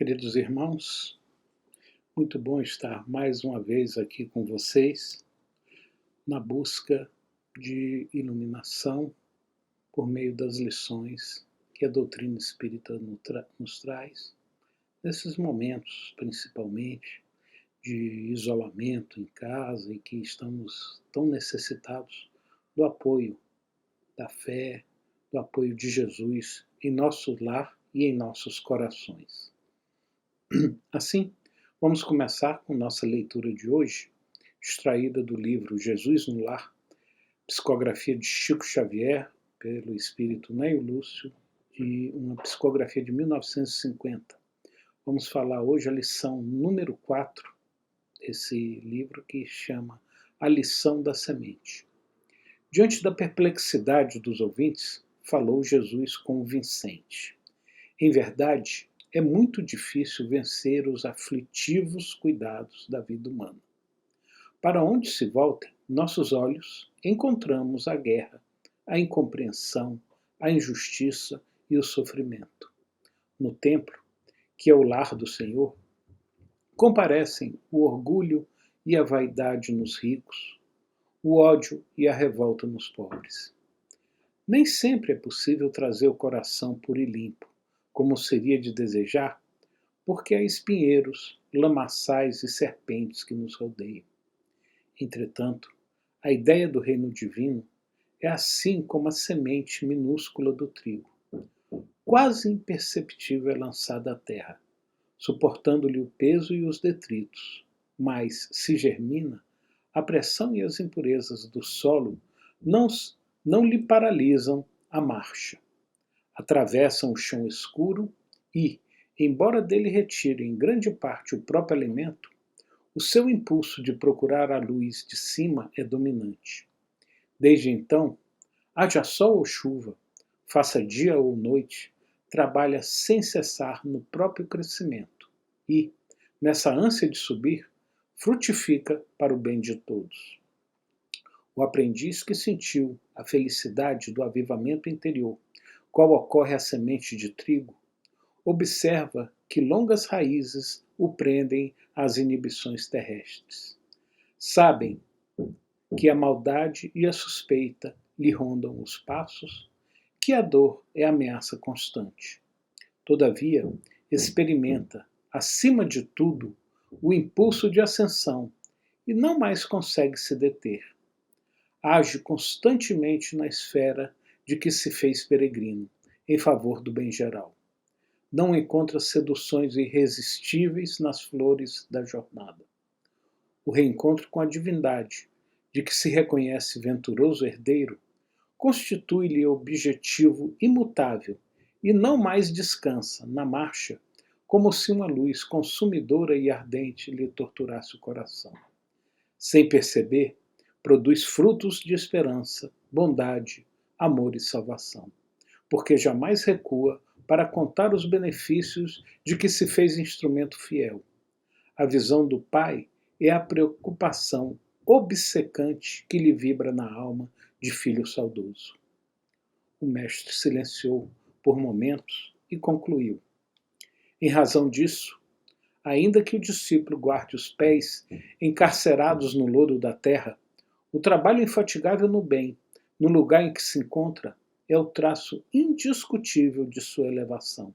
Queridos irmãos, muito bom estar mais uma vez aqui com vocês, na busca de iluminação por meio das lições que a doutrina espírita nos traz, nesses momentos, principalmente, de isolamento em casa e que estamos tão necessitados do apoio da fé, do apoio de Jesus em nosso lar e em nossos corações. Assim, vamos começar com nossa leitura de hoje, extraída do livro Jesus no Lar, psicografia de Chico Xavier, pelo espírito Neio Lúcio, e uma psicografia de 1950. Vamos falar hoje a lição número 4 desse livro, que chama A Lição da Semente. Diante da perplexidade dos ouvintes, falou Jesus convincente. Em verdade, é muito difícil vencer os aflitivos cuidados da vida humana. Para onde se voltem nossos olhos, encontramos a guerra, a incompreensão, a injustiça e o sofrimento. No templo, que é o lar do Senhor, comparecem o orgulho e a vaidade nos ricos, o ódio e a revolta nos pobres. Nem sempre é possível trazer o coração puro e limpo, como seria de desejar, porque há espinheiros, lamaçais e serpentes que nos rodeiam. Entretanto, a ideia do reino divino é assim como a semente minúscula do trigo. Quase imperceptível é lançada à terra, suportando-lhe o peso e os detritos, mas, se germina, a pressão e as impurezas do solo não lhe paralisam a marcha. Atravessam o chão escuro e, embora dele retire em grande parte o próprio alimento, o seu impulso de procurar a luz de cima é dominante. Desde então, haja sol ou chuva, faça dia ou noite, trabalha sem cessar no próprio crescimento e, nessa ânsia de subir, frutifica para o bem de todos. O aprendiz que sentiu a felicidade do avivamento interior, qual ocorre à semente de trigo, observa que longas raízes o prendem às inibições terrestres. Sabem que a maldade e a suspeita lhe rondam os passos, que a dor é ameaça constante. Todavia, experimenta, acima de tudo, o impulso de ascensão e não mais consegue se deter. Age constantemente na esfera de que se fez peregrino, em favor do bem geral. Não encontra seduções irresistíveis nas flores da jornada. O reencontro com a divindade, de que se reconhece venturoso herdeiro, constitui-lhe objetivo imutável e não mais descansa, na marcha, como se uma luz consumidora e ardente lhe torturasse o coração. Sem perceber, produz frutos de esperança, bondade, amor e salvação, porque jamais recua para contar os benefícios de que se fez instrumento fiel. A visão do Pai é a preocupação obcecante que lhe vibra na alma de filho saudoso. O mestre silenciou por momentos e concluiu. Em razão disso, ainda que o discípulo guarde os pés encarcerados no lodo da terra, o trabalho infatigável no bem, no lugar em que se encontra, é o traço indiscutível de sua elevação.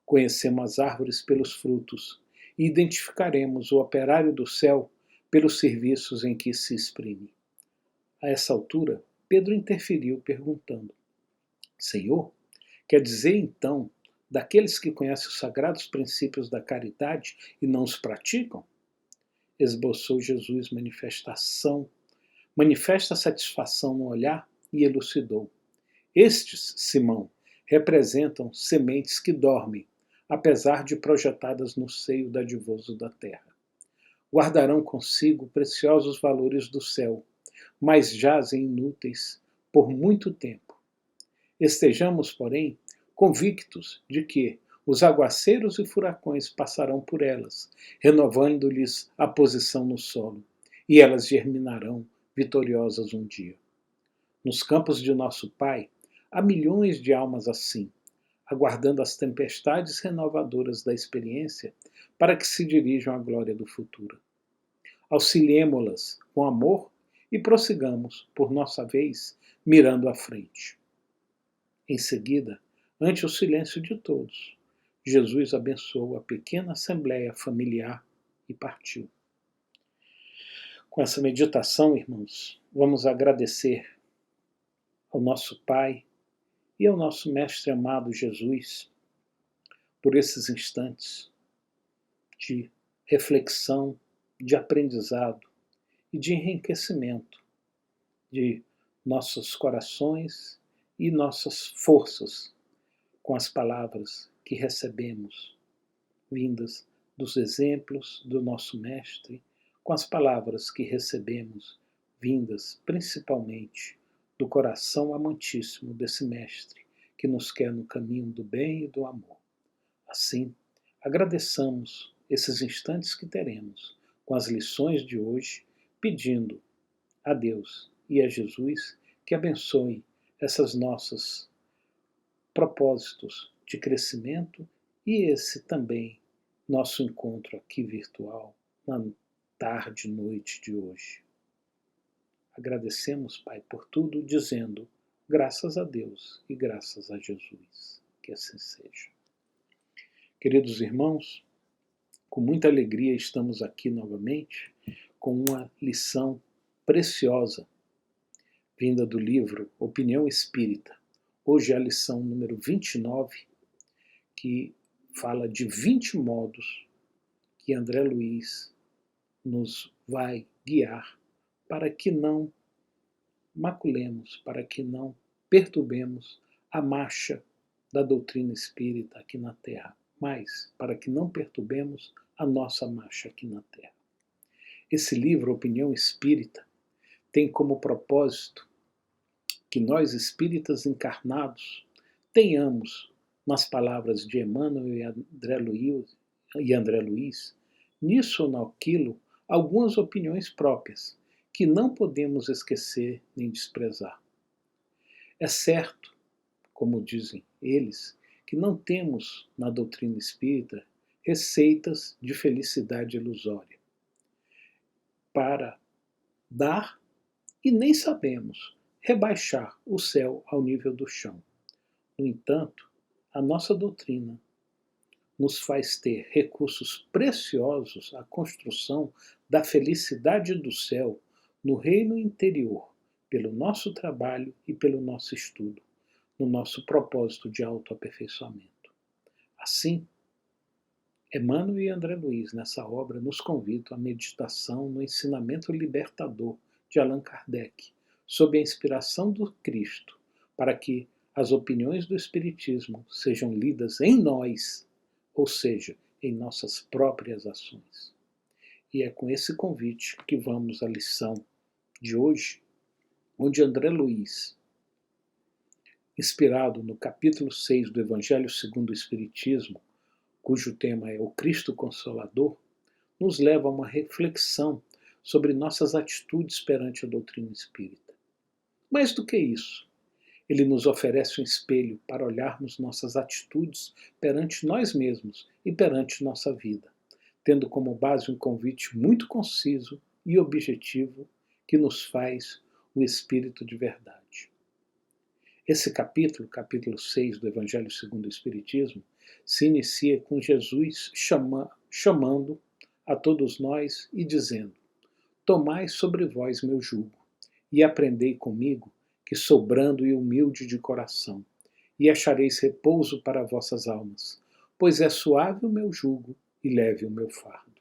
Conhecemos as árvores pelos frutos e identificaremos o operário do céu pelos serviços em que se exprime. A essa altura, Pedro interferiu perguntando: Senhor, quer dizer então daqueles que conhecem os sagrados princípios da caridade e não os praticam? Esboçou Jesus manifesta satisfação no olhar e elucidou. Estes, Simão, representam sementes que dormem, apesar de projetadas no seio dadivoso da terra. Guardarão consigo preciosos valores do céu, mas jazem inúteis por muito tempo. Estejamos, porém, convictos de que os aguaceiros e furacões passarão por elas, renovando-lhes a posição no solo, e elas germinarão vitoriosas um dia. Nos campos de nosso Pai, há milhões de almas assim, aguardando as tempestades renovadoras da experiência para que se dirijam à glória do futuro. Auxiliemo-las com amor e prossigamos, por nossa vez, mirando à frente. Em seguida, ante o silêncio de todos, Jesus abençoou a pequena assembleia familiar e partiu. Com essa meditação, irmãos, vamos agradecer ao nosso Pai e ao nosso Mestre amado Jesus por esses instantes de reflexão, de aprendizado e de enriquecimento de nossos corações e nossas forças com as palavras que recebemos, vindas dos exemplos do nosso Mestre, com as palavras que recebemos, vindas principalmente do coração amantíssimo desse Mestre, que nos quer no caminho do bem e do amor. Assim, agradeçamos esses instantes que teremos com as lições de hoje, pedindo a Deus e a Jesus que abençoe essas nossas propósitos de crescimento e esse também nosso encontro aqui virtual na tarde e noite de hoje. Agradecemos, Pai, por tudo, dizendo graças a Deus e graças a Jesus. Que assim seja. Queridos irmãos, com muita alegria estamos aqui novamente com uma lição preciosa vinda do livro Opinião Espírita. Hoje é a lição número 29, que fala de 20 modos que André Luiz nos vai guiar para que não maculemos, para que não perturbemos a marcha da doutrina espírita aqui na Terra, mas para que não perturbemos a nossa marcha aqui na Terra. Esse livro, Opinião Espírita, tem como propósito que nós espíritas encarnados tenhamos, nas palavras de Emmanuel e André Luiz, nisso ou naquilo, algumas opiniões próprias, que não podemos esquecer nem desprezar. É certo, como dizem eles, que não temos na doutrina espírita receitas de felicidade ilusória para dar e nem sabemos rebaixar o céu ao nível do chão. No entanto, a nossa doutrina nos faz ter recursos preciosos à construção da felicidade do céu no reino interior, pelo nosso trabalho e pelo nosso estudo, no nosso propósito de autoaperfeiçoamento. Assim, Emmanuel e André Luiz, nessa obra, nos convidam à meditação no ensinamento libertador de Allan Kardec, sob a inspiração do Cristo, para que as opiniões do Espiritismo sejam lidas em nós, ou seja, em nossas próprias ações. E é com esse convite que vamos à lição de hoje, onde André Luiz, inspirado no capítulo 6 do Evangelho segundo o Espiritismo, cujo tema é o Cristo Consolador, nos leva a uma reflexão sobre nossas atitudes perante a doutrina espírita. Mais do que isso, ele nos oferece um espelho para olharmos nossas atitudes perante nós mesmos e perante nossa vida, tendo como base um convite muito conciso e objetivo que nos faz o Espírito de verdade. Esse capítulo, capítulo 6 do Evangelho segundo o Espiritismo, se inicia com Jesus chamando a todos nós e dizendo: tomai sobre vós meu jugo, e aprendei comigo, que sou brando e humilde de coração, e achareis repouso para vossas almas, pois é suave o meu jugo e leve o meu fardo.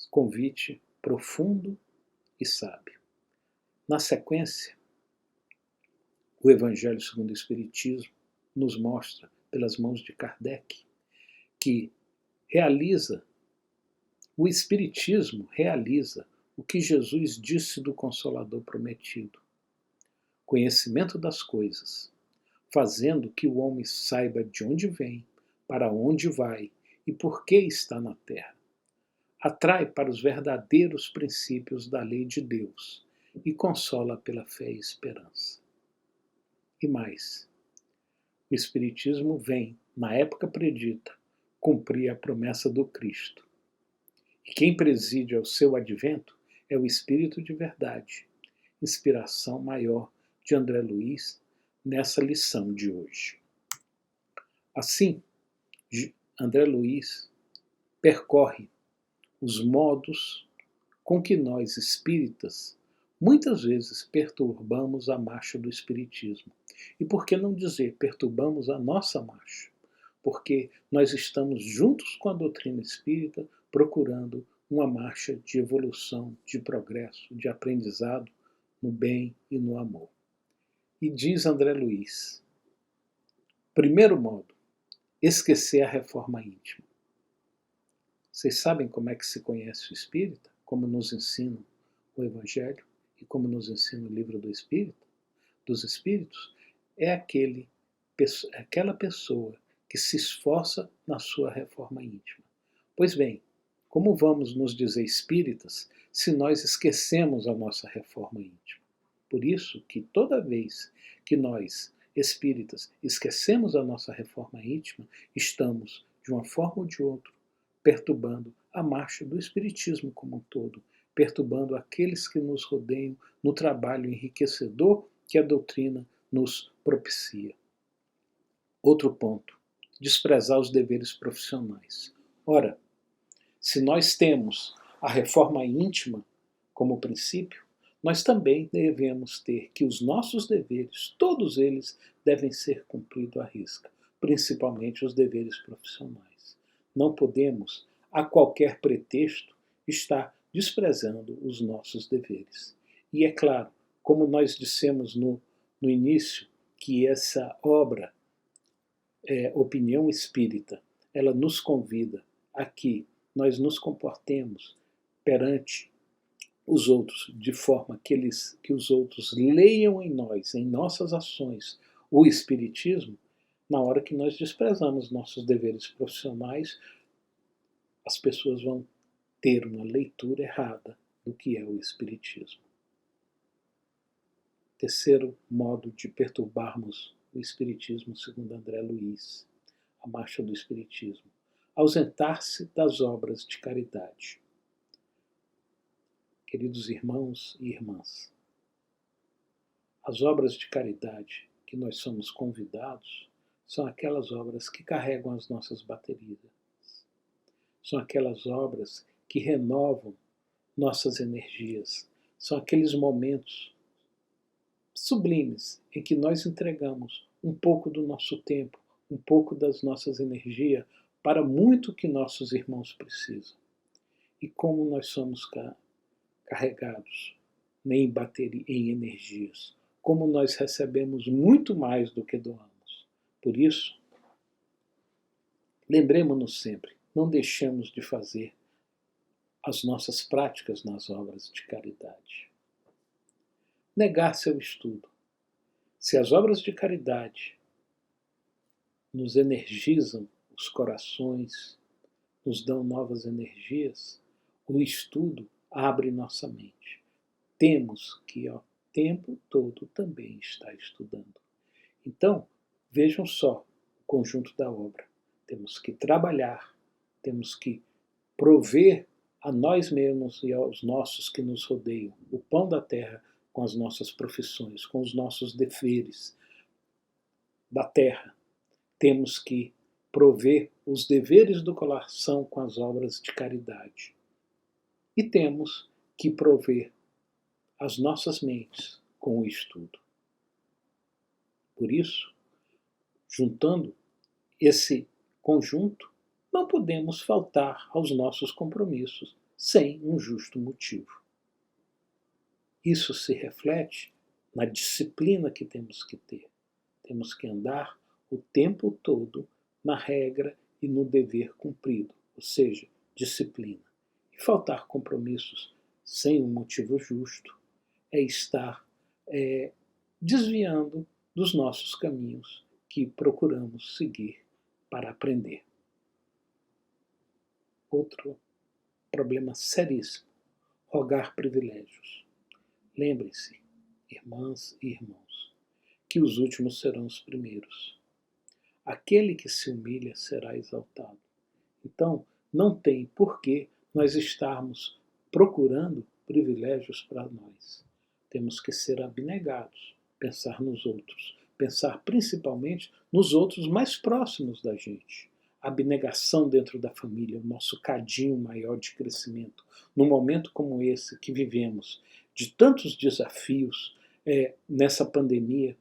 Convite profundo e sábio. Na sequência, o Evangelho segundo o Espiritismo nos mostra, pelas mãos de Kardec, que o Espiritismo realiza o que Jesus disse do Consolador prometido: conhecimento das coisas, fazendo que o homem saiba de onde vem, para onde vai e por que está na terra. Atrai para os verdadeiros princípios da lei de Deus e consola pela fé e esperança. E mais, O Espiritismo vem, na época predita, cumprir a promessa do Cristo. E quem preside ao seu advento é o Espírito de Verdade, inspiração maior de André Luiz nessa lição de hoje. Assim, André Luiz percorre os modos com que nós espíritas muitas vezes perturbamos a marcha do Espiritismo. E por que não dizer perturbamos a nossa marcha? Porque nós estamos juntos com a doutrina espírita procurando uma marcha de evolução, de progresso, de aprendizado no bem e no amor. E diz André Luiz, primeiro modo, esquecer a reforma íntima. Vocês sabem como é que se conhece o espírita? Como nos ensina o Evangelho e como nos ensina o livro dos Espíritos? É aquela pessoa que se esforça na sua reforma íntima. Pois bem, como vamos nos dizer espíritas se nós esquecemos a nossa reforma íntima? Por isso que toda vez que nós, espíritas, esquecemos a nossa reforma íntima, estamos, de uma forma ou de outra, perturbando a marcha do Espiritismo como um todo, perturbando aqueles que nos rodeiam no trabalho enriquecedor que a doutrina nos propicia. Outro ponto, desprezar os deveres profissionais. Ora, se nós temos a reforma íntima como princípio, nós também devemos ter que os nossos deveres, todos eles, devem ser cumpridos à risca, principalmente os deveres profissionais. Não podemos, a qualquer pretexto, estar desprezando os nossos deveres. E é claro, como nós dissemos no início, que essa obra, Opinião Espírita, ela nos convida a que nós nos comportemos perante os outros de forma que os outros leiam em nós, em nossas ações, o Espiritismo. Na hora que nós desprezamos nossos deveres profissionais, as pessoas vão ter uma leitura errada do que é o Espiritismo. Terceiro modo de perturbarmos o Espiritismo, segundo André Luiz, a marcha do Espiritismo: ausentar-se das obras de caridade. Queridos irmãos e irmãs, as obras de caridade que nós somos convidados são aquelas obras que carregam as nossas baterias. São aquelas obras que renovam nossas energias. São aqueles momentos sublimes em que nós entregamos um pouco do nosso tempo, um pouco das nossas energias para muito que nossos irmãos precisam. E como nós somos carregados em energias, como nós recebemos muito mais do que doamos. Por isso, lembremos-nos sempre, não deixemos de fazer as nossas práticas nas obras de caridade. Negar seu estudo. Se as obras de caridade nos energizam os corações, nos dão novas energias, o estudo abre nossa mente. Temos que, o tempo todo, também estar estudando. Então, vejam só o conjunto da obra. Temos que trabalhar, temos que prover a nós mesmos e aos nossos que nos rodeiam o pão da terra com as nossas profissões, com os nossos deveres da terra. Temos que prover os deveres do coração com as obras de caridade. E temos que prover as nossas mentes com o estudo. Por isso, juntando esse conjunto, não podemos faltar aos nossos compromissos sem um justo motivo. Isso se reflete na disciplina que temos que ter. Temos que andar o tempo todo na regra e no dever cumprido, ou seja, disciplina. E faltar compromissos sem um motivo justo é estar desviando dos nossos caminhos que procuramos seguir para aprender. Outro problema seríssimo: rogar privilégios. Lembrem-se, irmãs e irmãos, que os últimos serão os primeiros. aquele que se humilha será exaltado. Então, não tem por que nós estarmos procurando privilégios para nós. Temos que ser abnegados, pensar nos outros, pensar principalmente nos outros mais próximos da gente. A abnegação dentro da família, o nosso cadinho maior de crescimento. Num momento como esse que vivemos, de tantos desafios nessa pandemia,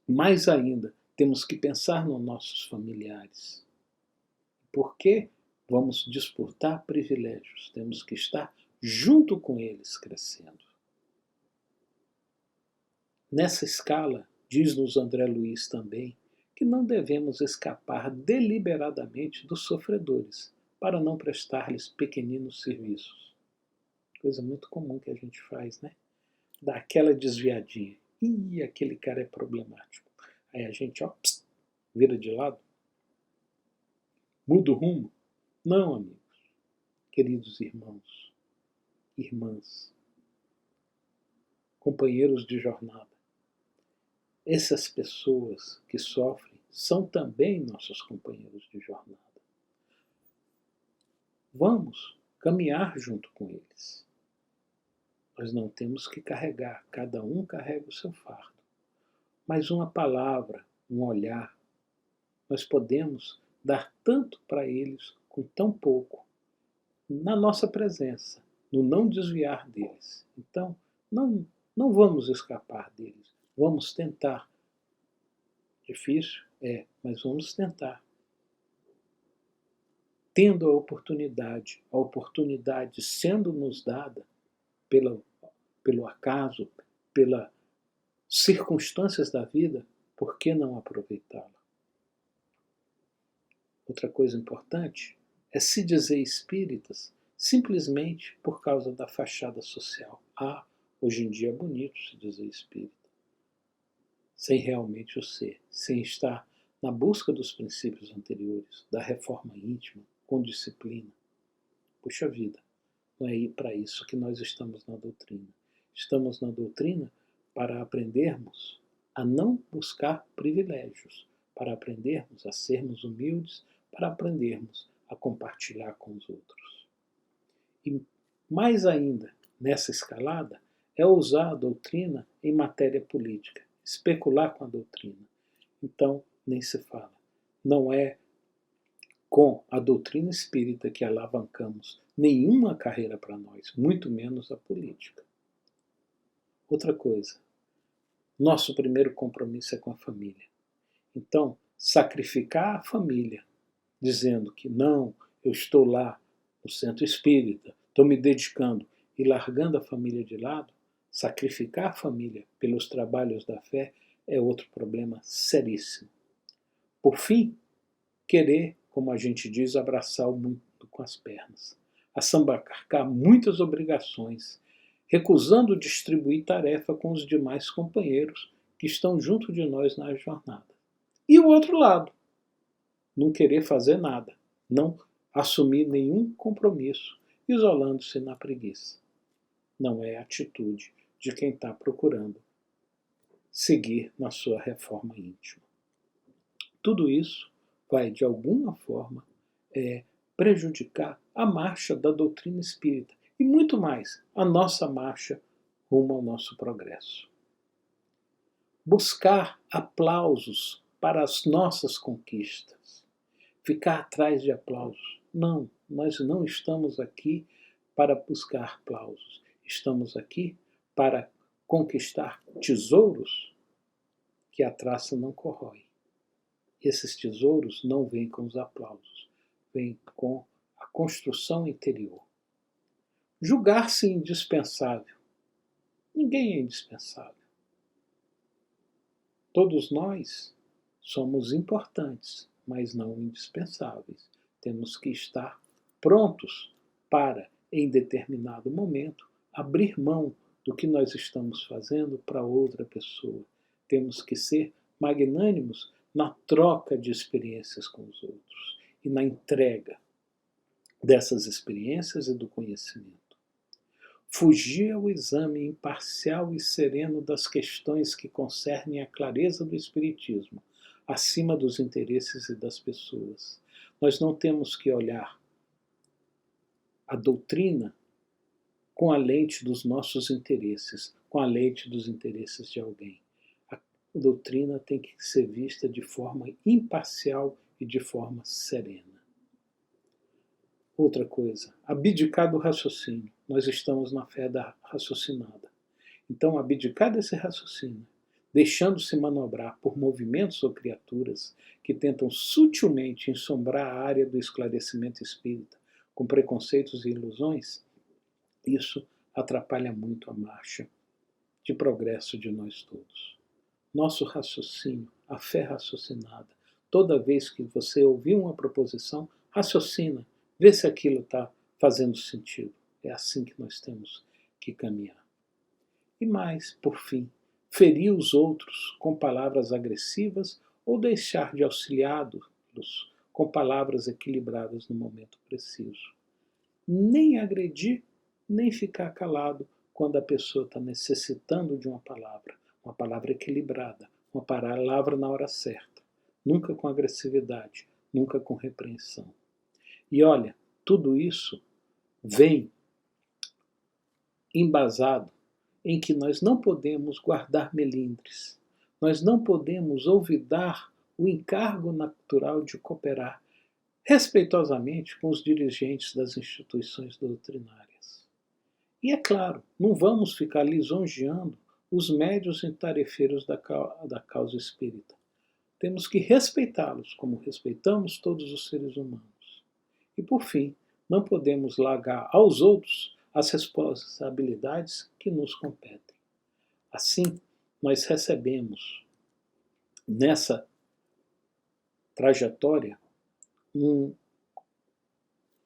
mais ainda, temos que pensar nos nossos familiares. Por que vamos disputar privilégios? Temos que estar junto com eles crescendo. Nessa escala, diz-nos André Luiz também, que não devemos escapar deliberadamente dos sofredores, para não prestar-lhes pequeninos serviços. Coisa muito comum que a gente faz, né? Dá aquela desviadinha. Ih, aquele cara é problemático. Aí a gente, vira de lado. Muda o rumo. Não, amigos, queridos irmãos, irmãs, companheiros de jornada. Essas pessoas que sofrem são também nossos companheiros de jornada. Vamos caminhar junto com eles. Nós não temos que carregar, cada um carrega o seu fardo. Mas uma palavra, um olhar, nós podemos dar tanto para eles com tão pouco, na nossa presença, no não desviar deles. Então, não vamos escapar deles. Vamos tentar. Difícil? Mas vamos tentar. Tendo a oportunidade sendo nos dada pelo acaso, pelas circunstâncias da vida, por que não aproveitá-la? Outra coisa importante é se dizer espíritas simplesmente por causa da fachada social. Hoje em dia é bonito se dizer espírita, sem realmente o ser, sem estar na busca dos princípios anteriores, da reforma íntima, com disciplina. Puxa vida, não é para isso que nós estamos na doutrina. Estamos na doutrina para aprendermos a não buscar privilégios, para aprendermos a sermos humildes, para aprendermos a compartilhar com os outros. E mais ainda, nessa escalada, é usar a doutrina em matéria política, especular com a doutrina. Então, nem se fala. Não é com a doutrina espírita que alavancamos nenhuma carreira para nós, muito menos a política. Outra coisa, nosso primeiro compromisso é com a família. Então, sacrificar a família, dizendo que não, eu estou lá no centro espírita, estou me dedicando e largando a família de lado, sacrificar a família pelos trabalhos da fé é outro problema seríssimo. Por fim, querer, como a gente diz, abraçar o mundo com as pernas, assambarcar muitas obrigações, recusando distribuir tarefa com os demais companheiros que estão junto de nós na jornada. E o outro lado, não querer fazer nada, não assumir nenhum compromisso, isolando-se na preguiça. Não é a atitude de quem está procurando seguir na sua reforma íntima. Tudo isso vai, de alguma forma, prejudicar a marcha da doutrina espírita e, muito mais, a nossa marcha rumo ao nosso progresso. Buscar aplausos para as nossas conquistas, ficar atrás de aplausos. Não, nós não estamos aqui para buscar aplausos. Estamos aqui para conquistar tesouros que a traça não corrói. Esses tesouros não vêm com os aplausos, vêm com a construção interior. Julgar-se indispensável. Ninguém é indispensável. Todos nós somos importantes, mas não indispensáveis. Temos que estar prontos para, em determinado momento, abrir mão do que nós estamos fazendo para outra pessoa. Temos que ser magnânimos na troca de experiências com os outros e na entrega dessas experiências e do conhecimento. Fugir ao exame imparcial e sereno das questões que concernem a clareza do Espiritismo, acima dos interesses e das pessoas. Nós não temos que olhar a doutrina com a lente dos nossos interesses, com a lente dos interesses de alguém. A doutrina tem que ser vista de forma imparcial e de forma serena. Outra coisa, abdicar do raciocínio. Nós estamos na fé da raciocinada. Então, abdicar desse raciocínio, deixando-se manobrar por movimentos ou criaturas que tentam sutilmente ensombrar a área do esclarecimento espírita com preconceitos e ilusões, isso atrapalha muito a marcha de progresso de nós todos. Nosso raciocínio, a fé raciocinada, toda vez que você ouvir uma proposição, raciocina, vê se aquilo está fazendo sentido. É assim que nós temos que caminhar. E mais, por fim, ferir os outros com palavras agressivas ou deixar de auxiliá-los com palavras equilibradas no momento preciso. Nem agredir, nem ficar calado quando a pessoa está necessitando de uma palavra equilibrada, uma palavra na hora certa, nunca com agressividade, nunca com repreensão. E olha, tudo isso vem embasado em que nós não podemos guardar melindres, nós não podemos olvidar o encargo natural de cooperar respeitosamente com os dirigentes das instituições doutrinárias. E é claro, não vamos ficar lisonjeando os médios e tarefeiros da causa espírita. Temos que respeitá-los como respeitamos todos os seres humanos. E por fim, não podemos largar aos outros as responsabilidades que nos competem. Assim, nós recebemos nessa trajetória um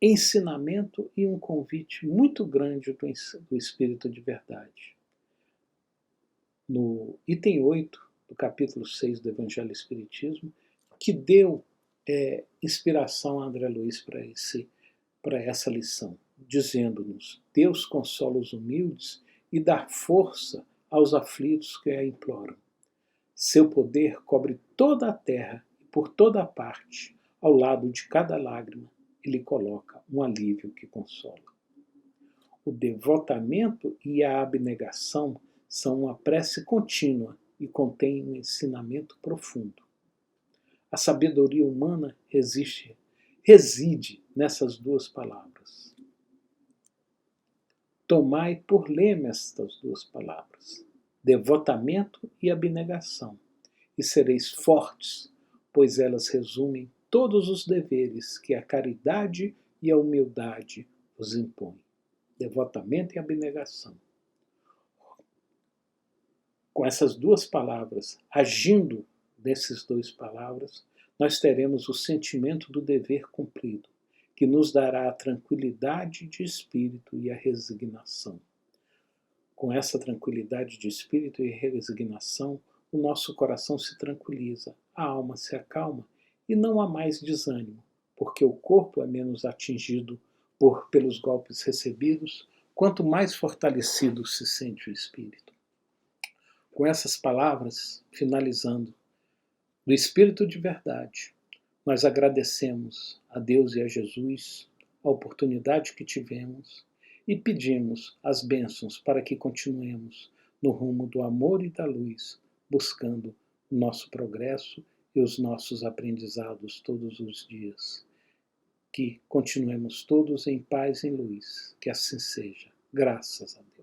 ensinamento e um convite muito grande do Espírito de Verdade. No item 8 do capítulo 6 do Evangelho Espiritismo, que deu inspiração a André Luiz para essa lição, dizendo-nos: Deus consola os humildes e dá força aos aflitos que a imploram. Seu poder cobre toda a terra e por toda a parte, ao lado de cada lágrima, ele coloca um alívio que consola. O devotamento e a abnegação são uma prece contínua e contêm um ensinamento profundo. A sabedoria humana reside nessas duas palavras. Tomai por lema estas duas palavras, devotamento e abnegação, e sereis fortes, pois elas resumem todos os deveres que a caridade e a humildade vos impõem. Devotamento e abnegação. Com essas duas palavras, agindo nessas duas palavras, nós teremos o sentimento do dever cumprido, que nos dará a tranquilidade de espírito e a resignação. Com essa tranquilidade de espírito e resignação, o nosso coração se tranquiliza, a alma se acalma e não há mais desânimo, porque o corpo é menos atingido pelos golpes recebidos, quanto mais fortalecido se sente o espírito. Com essas palavras, finalizando, do Espírito de Verdade, nós agradecemos a Deus e a Jesus a oportunidade que tivemos e pedimos as bênçãos para que continuemos no rumo do amor e da luz, buscando o nosso progresso e os nossos aprendizados todos os dias. Que continuemos todos em paz e em luz. Que assim seja. Graças a Deus.